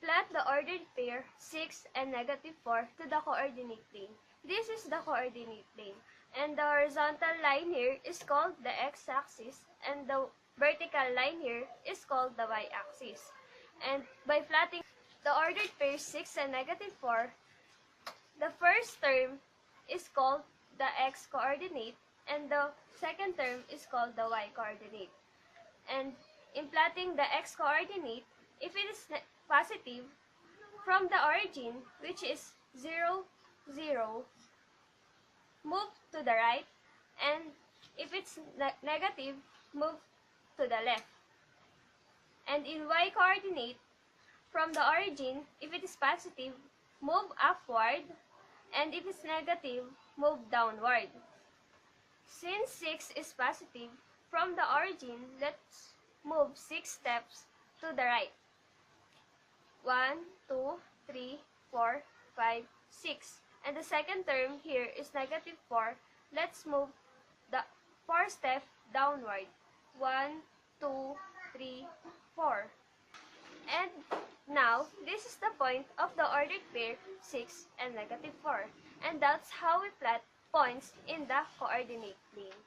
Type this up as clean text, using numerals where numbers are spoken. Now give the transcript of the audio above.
Plot the ordered pair 6 and -4 to the coordinate plane. This is the coordinate plane, and the horizontal line here is called the x-axis, and the vertical line here is called the y-axis. And by plotting the ordered pair 6 and -4, the first term is called the x-coordinate, and the second term is called the y-coordinate. And in plotting the x-coordinate, if it is positive, from the origin, which is 0, 0, move to the right, and if it's negative, move to the left. And in y-coordinate, from the origin, if it is positive, move upward, and if it's negative, move downward. Since 6 is positive, from the origin, let's move 6 steps to the right. 1, 2, 3, 4, 5, 6. And the second term here is -4. Let's move the 4 steps downward. 1, 2, 3, 4. And now, this is the point of the ordered pair 6 and -4. And that's how we plot points in the coordinate plane.